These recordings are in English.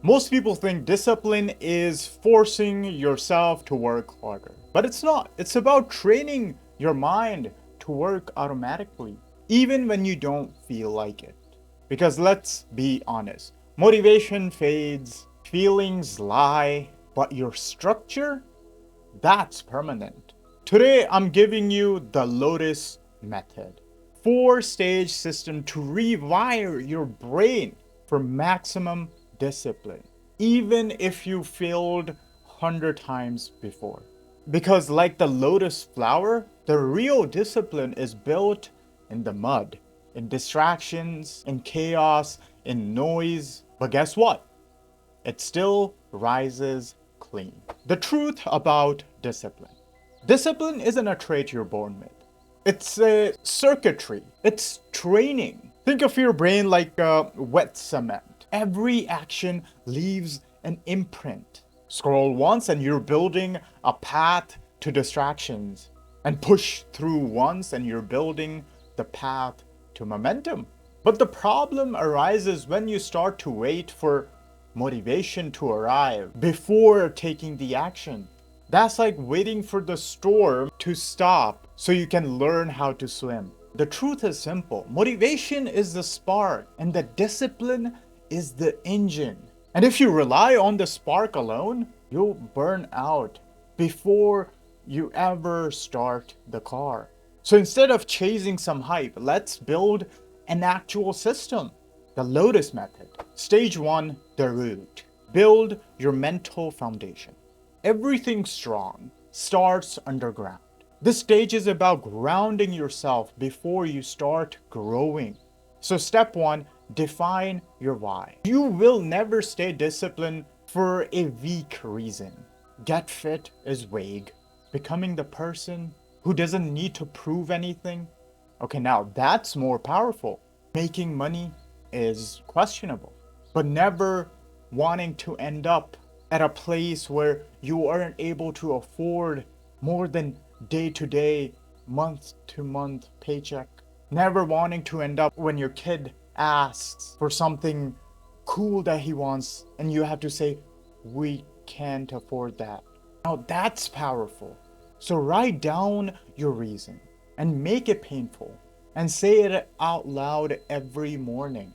Most people think discipline is forcing yourself to work harder, but it's not. It's about training your mind to work automatically, even when you don't feel like it. Because let's be honest, motivation fades, feelings lie, but your structure, that's permanent. Today, I'm giving you the Lotus Method. Four-stage system to rewire your brain for maximum discipline, even if you failed 100 times before. Because like the lotus flower, the real discipline is built in the mud, in distractions, in chaos, in noise. But guess what? It still rises clean. The truth about discipline. Discipline isn't a trait you're born with. It's a circuitry. It's training. Think of your brain like wet cement. Every action leaves an imprint. Scroll once and you're building a path to distractions. And push through once and you're building the path to momentum. But the problem arises when you start to wait for motivation to arrive before taking the action. That's like waiting for the storm to stop so you can learn how to swim. The truth is simple. Motivation is the spark and the discipline is the engine. And if you rely on the spark alone, you'll burn out before you ever start the car. So instead of chasing some hype, let's build an actual system. The Lotus Method. Stage 1, the root. Build your mental foundation. Everything strong starts underground. This stage is about grounding yourself before you start growing. So step 1, define your why. You will never stay disciplined for a weak reason. Get fit is vague. Becoming the person who doesn't need to prove anything. Okay, now that's more powerful. Making money is questionable, but never wanting to end up at a place where you aren't able to afford more than day-to-day, month-to-month paycheck. Never wanting to end up when your kid asks for something cool that he wants and you have to say, we can't afford that. Now that's powerful. So write down your reason and make it painful and say it out loud every morning.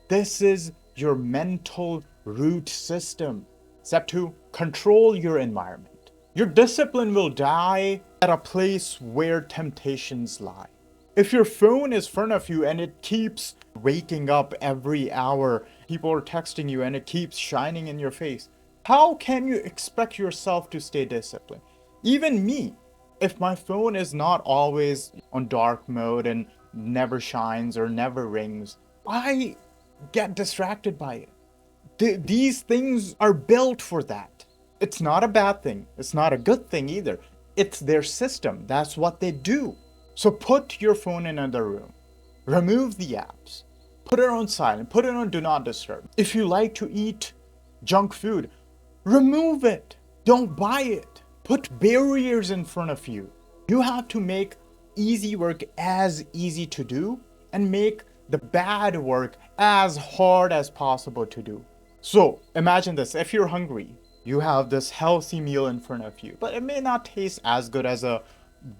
This is your mental root system. Step 2, control your environment. Your discipline will die at a place where temptations lie. If your phone is in front of you and it keeps waking up every hour, people are texting you and it keeps shining in your face, how can you expect yourself to stay disciplined? Even me, if my phone is not always on dark mode and never shines or never rings, I get distracted by it. These things are built for that. It's not a bad thing. It's not a good thing either. It's their system. That's what they do. So put your phone in another room. Remove the apps. Put it on silent. Put it on do not disturb. If you like to eat junk food, remove it. Don't buy it. Put barriers in front of you. You have to make easy work as easy to do and make the bad work as hard as possible to do. So imagine this, if you're hungry, you have this healthy meal in front of you, but it may not taste as good as a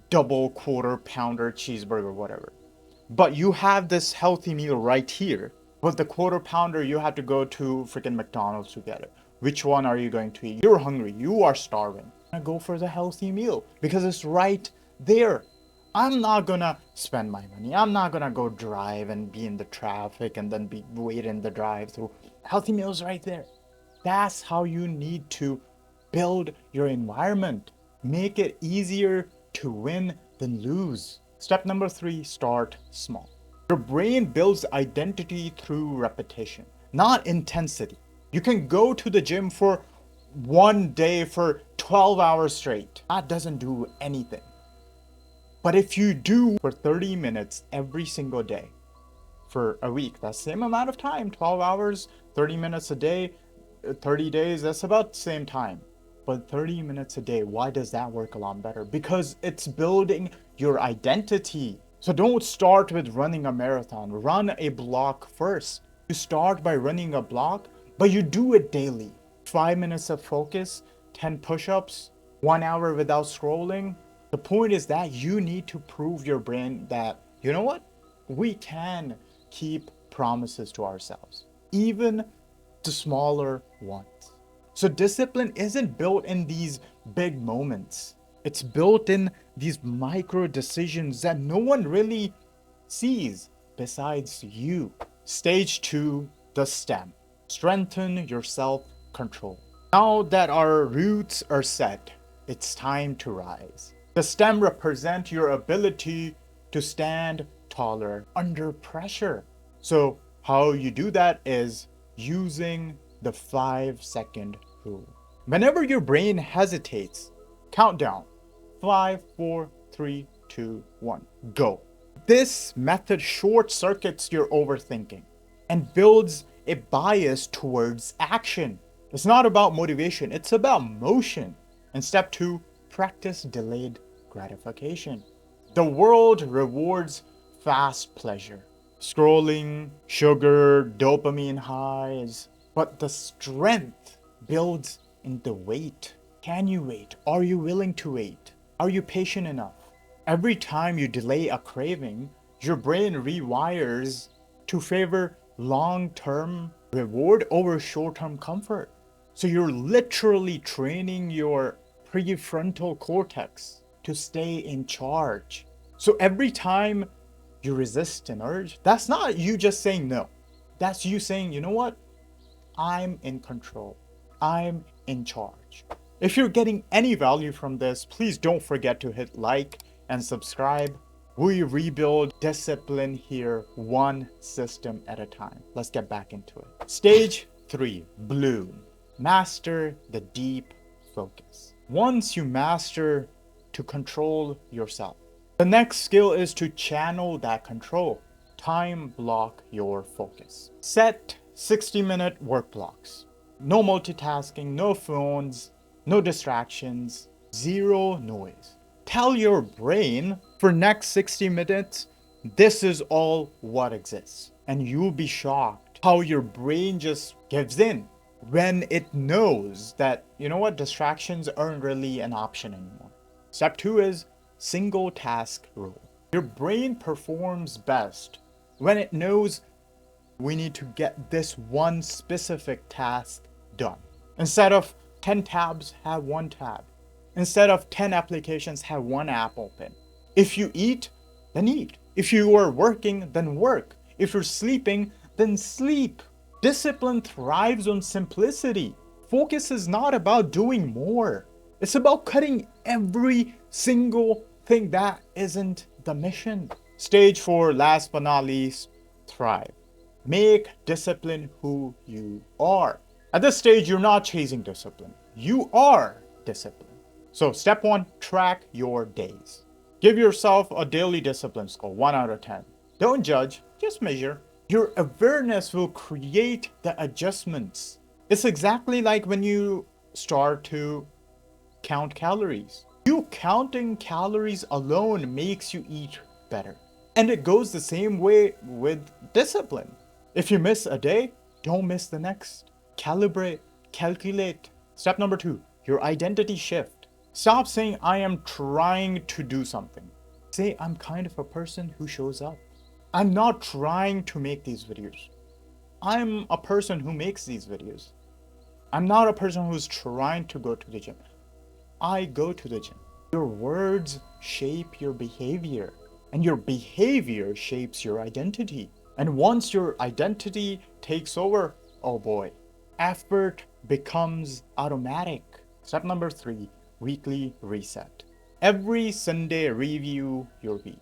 double quarter pounder cheeseburger, whatever. But you have this healthy meal right here. But the quarter pounder, you have to go to freaking McDonald's to get it. Which one are you going to eat? You're hungry, you are starving. Go for the healthy meal because it's right there. I'm not gonna spend my money. I'm not gonna go drive and be in the traffic and then be waiting in the drive-through. Healthy meals right there. That's how you need to build your environment. Make it easier to win than lose. Step number 3, start small. Your brain builds identity through repetition, not intensity. You can go to the gym for one day for 12 hours straight. That doesn't do anything. But if you do for 30 minutes every single day for a week, that's the same amount of time, 12 hours, 30 minutes a day, 30 days, that's about the same time. But 30 minutes a day, why does that work a lot better? Because it's building your identity. So don't start with running a marathon, run a block first. You start by running a block, but you do it daily. 5 minutes of focus, 10 push-ups, 1 hour without scrolling. The point is that you need to prove your brain that, you know what? We can keep promises to ourselves, even the smaller ones. So discipline isn't built in these big moments. It's built in these micro decisions that no one really sees besides you. Stage 2, the stem. Strengthen your self-control. Now that our roots are set, it's time to rise. The stem represents your ability to stand taller under pressure. So how you do that is using the 5-second rule. Whenever your brain hesitates, count down. 5, 4, 3, 2, 1, go. This method short circuits your overthinking and builds a bias towards action. It's not about motivation, it's about motion. And step 2, practice delayed gratification. The world rewards fast pleasure. Scrolling, sugar, dopamine highs. But the strength builds in the wait. Can you wait? Are you willing to wait? Are you patient enough? Every time you delay a craving, your brain rewires to favor long-term reward over short-term comfort. So you're literally training your prefrontal cortex to stay in charge. So every time you resist an urge, that's not you just saying no. That's you saying, you know what? I'm in control. I'm in charge. If you're getting any value from this, please don't forget to hit like and subscribe. We rebuild discipline here one system at a time. Let's get back into it. Stage 3, bloom. Master the deep focus. Once you master to control yourself, the next skill is to channel that control. Time block your focus. Set 60-minute work blocks. No multitasking, no phones, no distractions, zero noise. Tell your brain for next 60 minutes, this is all what exists. And you'll be shocked how your brain just gives in when it knows that, you know what, distractions aren't really an option anymore. Step 2 is single task rule. Your brain performs best when it knows we need to get this one specific task done. Instead of 10 tabs, have one tab. Instead of 10 applications, have one app open. If you eat, then eat. If you are working, then work. If you're sleeping, then sleep. Discipline thrives on simplicity. Focus is not about doing more. It's about cutting every single thing that isn't the mission. Stage 4, last but not least, thrive. Make discipline who you are. At this stage, you're not chasing discipline. You are discipline. So step 1, track your days. Give yourself a daily discipline score, 1 out of 10. Don't judge, just measure. Your awareness will create the adjustments. It's exactly like when you start to count calories. You counting calories alone makes you eat better. And it goes the same way with discipline. If you miss a day, don't miss the next. Calibrate, calculate. Step number 2, your identity shift. Stop saying, I am trying to do something. Say, I'm kind of a person who shows up. I'm not trying to make these videos. I'm a person who makes these videos. I'm not a person who's trying to go to the gym. I go to the gym. Your words shape your behavior, and your behavior shapes your identity. And once your identity takes over, oh boy, effort becomes automatic. Step number 3, weekly reset. Every Sunday, review your week.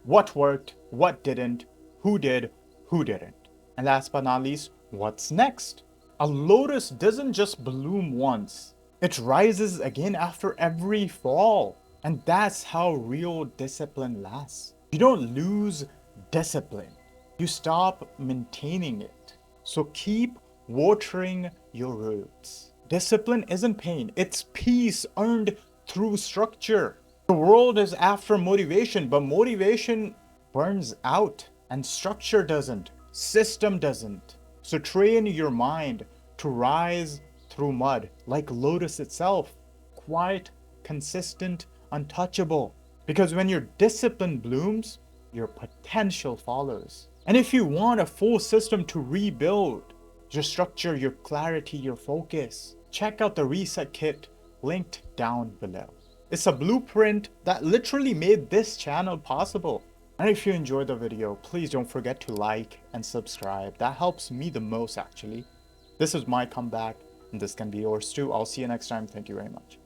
What worked, what didn't, who did, who didn't. And last but not least, what's next? A lotus doesn't just bloom once. It rises again after every fall. And that's how real discipline lasts. You don't lose discipline. You stop maintaining it. So keep watering your roots. Discipline isn't pain, it's peace earned through structure. The world is after motivation, but motivation burns out and structure doesn't. System doesn't. So train your mind to rise through mud, like Lotus itself. Quiet, consistent, untouchable. Because when your discipline blooms, your potential follows. And if you want a full system to rebuild your structure, your clarity, your focus, check out the reset kit linked down below. It's a blueprint that literally made this channel possible. And if you enjoyed the video, please don't forget to like and subscribe. That helps me the most actually. This is my comeback, and this can be yours too. I'll see you next time. Thank you very much.